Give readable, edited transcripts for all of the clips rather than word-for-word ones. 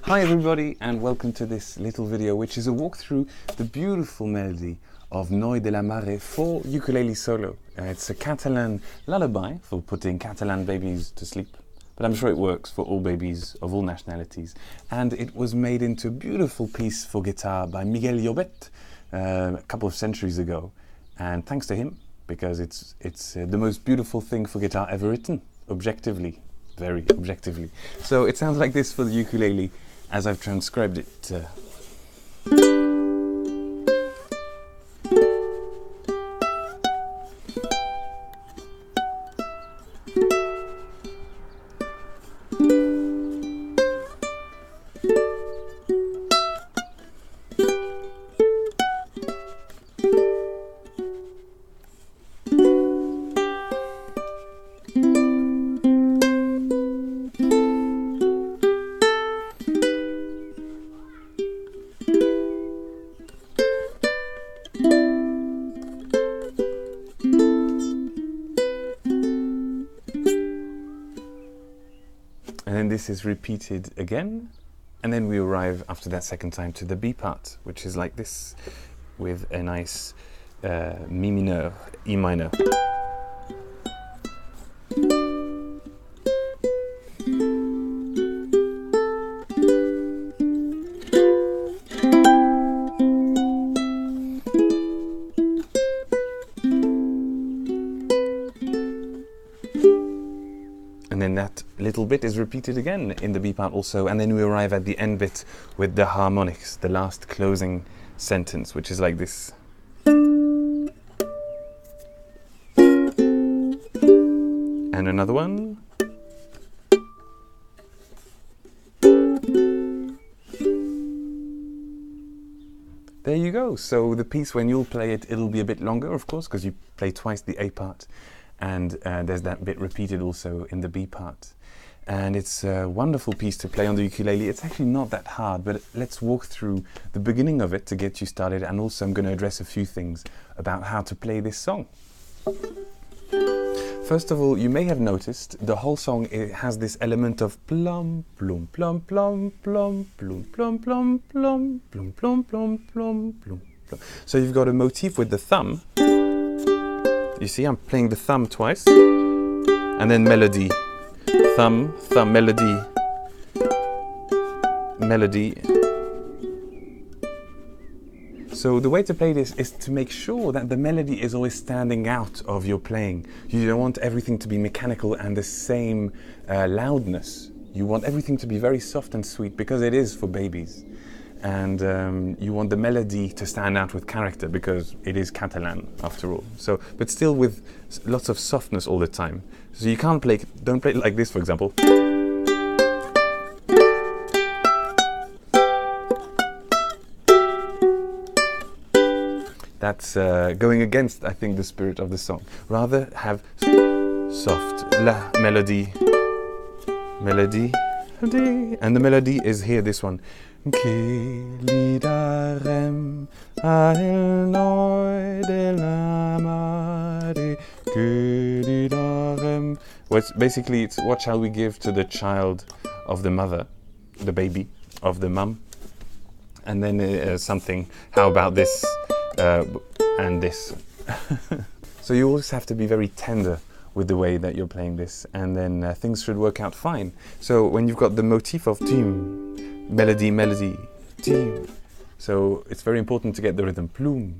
Hi everybody, and welcome to this little video, which is a walk through the beautiful melody of Noi de la Mare for ukulele solo. It's a Catalan lullaby for putting Catalan babies to sleep, but I'm sure it works for all babies of all nationalities. And it was made into a beautiful piece for guitar by Miguel Llobet a couple of centuries ago, and thanks to him, because it's the most beautiful thing for guitar ever written, objectively, very objectively. So it sounds like this for the ukulele, as I've transcribed it. And then this is repeated again, and then we arrive after that second time to the B part, which is like this, with a nice Mi minor, E minor. And then that little bit is repeated again in the B part also, and then we arrive at the end bit with the harmonics, the last closing sentence, which is like this. And another one. There you go. So the piece, when you'll play it, it'll be a bit longer, of course, because you play twice the A part. And there's that bit repeated also in the B part. And it's a wonderful piece to play on the ukulele. It's actually not that hard, but let's walk through the beginning of it to get you started. And also I'm going to address a few things about how to play this song. First of all, you may have noticed the whole song, it has this element of plum, plum, plum, plum, plum, plum, plum, plum, plum, plum, plum, plum, plum, plum. So you've got a motif with the thumb. You see, I'm playing the thumb twice, and then melody, thumb, thumb, melody, melody. So the way to play this is to make sure that the melody is always standing out of your playing. You don't want everything to be mechanical and the same loudness. You want everything to be very soft and sweet, because it is for babies. And you want the melody to stand out with character, because it is Catalan after all. So, but still with lots of softness all the time. So you can't play, don't play it like this, for example. That's going against, I think, the spirit of the song. Rather have soft la melody, melody, melody, and the melody is here, this one. Que lidarem al noi de la mare, que lidarem. Well, basically, it's what shall we give to the child of the mother, the baby of the mum, and then something. How about this and this? So you always have to be very tender with the way that you're playing this, and then things should work out fine. So when you've got the motif of team, melody, melody, team. So it's very important to get the rhythm. Plum,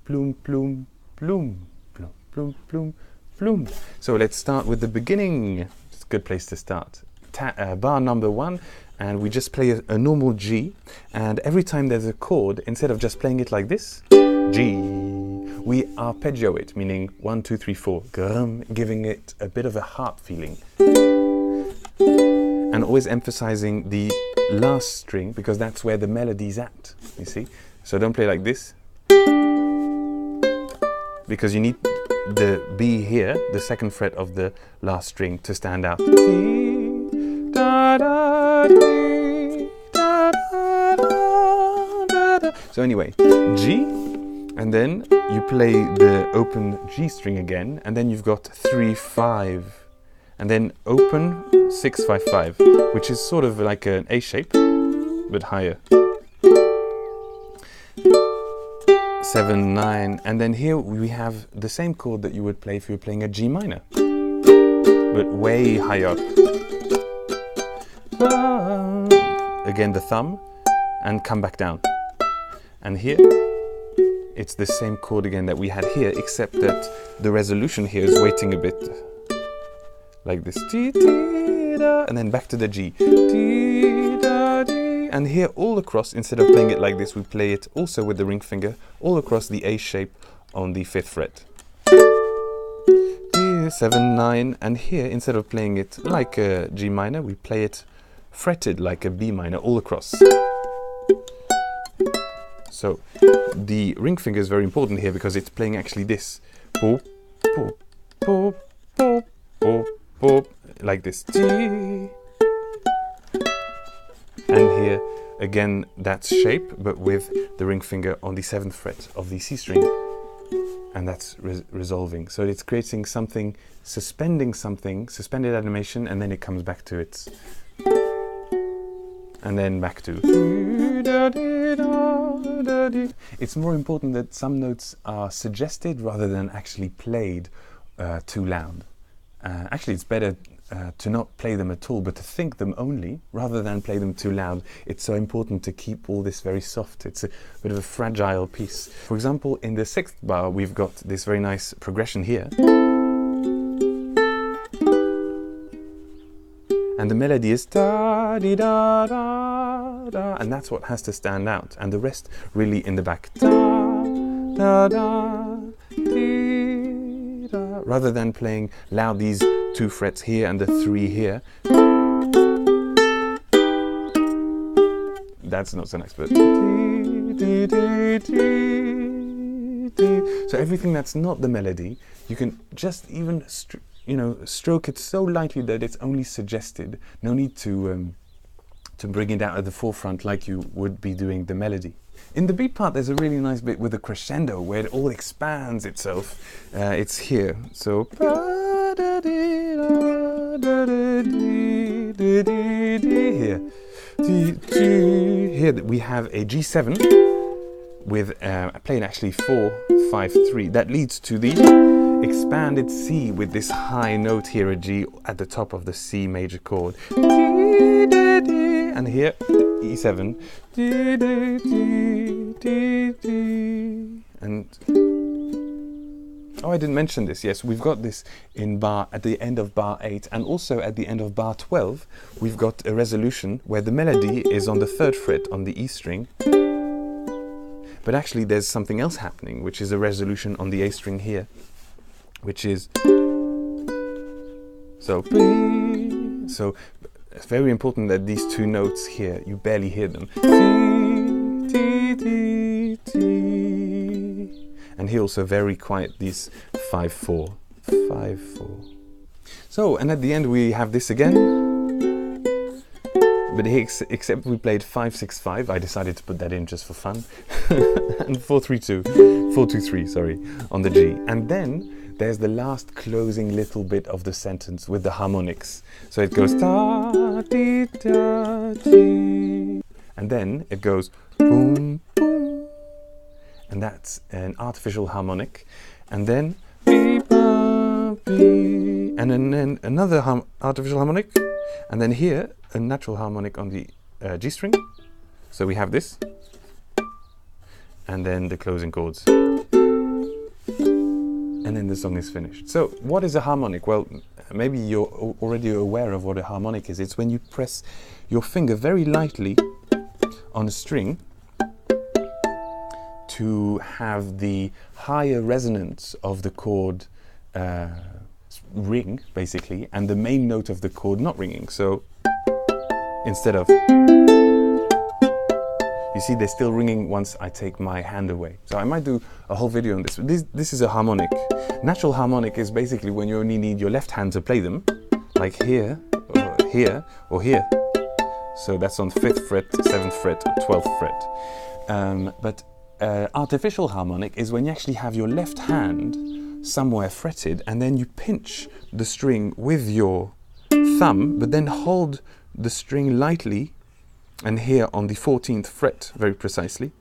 plum, plum, plum, plum, plum, plum, plum. So let's start with the beginning. It's a good place to start. Bar number 1, and we just play a normal G. And every time there's a chord, instead of just playing it like this, G, we arpeggio it, meaning 1, 2, 3, 4, giving it a bit of a heart feeling. And always emphasizing the last string, because that's where the melody's at, you see? So don't play like this, because you need the B here, the second fret of the last string, to stand out. So anyway, G, and then you play the open G string again, and then you've got 3, 5. and then open 6, 5, 5, which is sort of like an A shape, but higher. 7, 9, and then here we have the same chord that you would play if you were playing a G minor, but way higher up. Again the thumb, and come back down. And here, it's the same chord again that we had here, except that the resolution here is waiting a bit. Like this. And then back to the G. And here all across, instead of playing it like this, we play it also with the ring finger, all across the A shape on the 5th fret. 7, 9, and here, instead of playing it like a G minor, we play it fretted like a B minor all across. So the ring finger is very important here because it's playing actually this. Boop, boop, boop, boop, boop, boop, like this. And here again that shape, but with the ring finger on the 7th fret of the C string, and that's resolving. So it's creating something, suspending something, suspended animation, and then it comes back to its, and then back to. It's more important that some notes are suggested rather than actually played too loud. Actually, it's better to not play them at all, but to think them only, rather than play them too loud. It's so important to keep all this very soft. It's a bit of a fragile piece. For example, in the 6th bar, we've got this very nice progression here. And the melody is da-dee-da-da-da, and that's what has to stand out. And the rest really in the back. Da-da-da-dee-da. Rather than playing loud these 2 frets here and the 3 here. That's not so nice, but so everything that's not the melody, you can just even stroke it so lightly that it's only suggested. No need to bring it out at the forefront like you would be doing the melody. In the beat part, there's a really nice bit with a crescendo where it all expands itself. It's here. So here. Here we have a G7 with playing actually 4, 5, 3. That leads to the expanded C with this high note here, a G at the top of the C major chord. And here, E7. And oh, I didn't mention this. Yes, we've got this in bar at the end of bar 8, and also at the end of bar 12, we've got a resolution where the melody is on the 3rd fret on the E string. But actually there's something else happening, which is a resolution on the A string here, which is so it's very important that these 2 notes here, you barely hear them. And here also very quiet, these 5, 4, 5, 4. So, and at the end we have this again. But here, except we played 5, 6, 5, I decided to put that in just for fun. And 4, 3, 2, 4, 2, 3, sorry, on the G. And then there's the last closing little bit of the sentence with the harmonics. So it goes ta, dee, da, dee. And then it goes boom, boom. And that's an artificial harmonic. And then bee, ba, bee. And then another artificial harmonic. And then here, a natural harmonic on the G string. So we have this. And then the closing chords. And then the song is finished. So what is a harmonic? Well, maybe you're already aware of what a harmonic is. It's when you press your finger very lightly on a string to have the higher resonance of the chord ring, basically, and the main note of the chord not ringing. So instead of, you see, they're still ringing once I take my hand away. So I might do a whole video on this. This is a harmonic. Natural harmonic is basically when you only need your left hand to play them, like here, or here, or here. So that's on 5th fret, 7th fret, or 12th fret. But artificial harmonic is when you actually have your left hand somewhere fretted, and then you pinch the string with your thumb, but then hold the string lightly And here on the 14th fret, very precisely,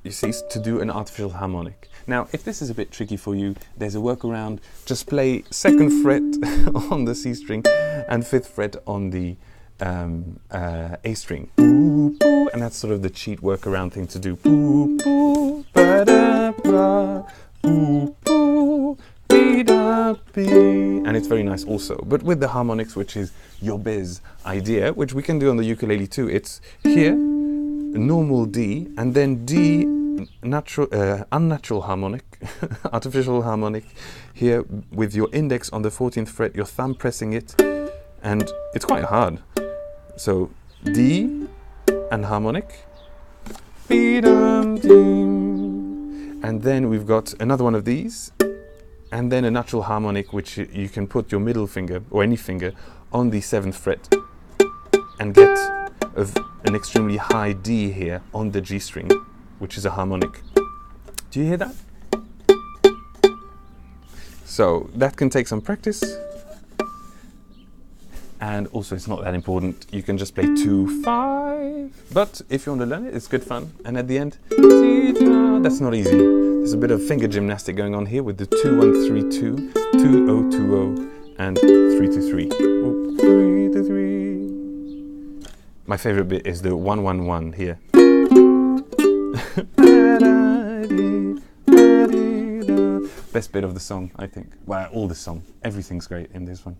you see, to do an artificial harmonic. Now, if this is a bit tricky for you, there's a workaround. Just play 2nd fret on the C string and 5th fret on the A string. Boo, boo, and that's sort of the cheat workaround thing to do. Boo, boo, ba, da, ba, boo, boo, be, da, be. And it's very nice also. But with the harmonics, which is your biz idea, which we can do on the ukulele too, it's here, normal D, and then D, unnatural harmonic, artificial harmonic, here with your index on the 14th fret, your thumb pressing it, and it's quite hard. So D and harmonic, and then we've got another one of these, and then a natural harmonic, which you can put your middle finger or any finger on the 7th fret and get an extremely high D here on the G string, which is a harmonic. Do you hear that? So that can take some practice. And also it's not that important. You can just play 2, 5. But if you want to learn it, it's good fun. And at the end, that's not easy. There's a bit of finger gymnastic going on here with the 2, 1, 3, 2, 2, 0, 2, 0, and 3, 2, 3. 3, 2, 3. My favorite bit is the 1, 1, 1 here. Best bit of the song, I think. Well, all the song. Everything's great in this one.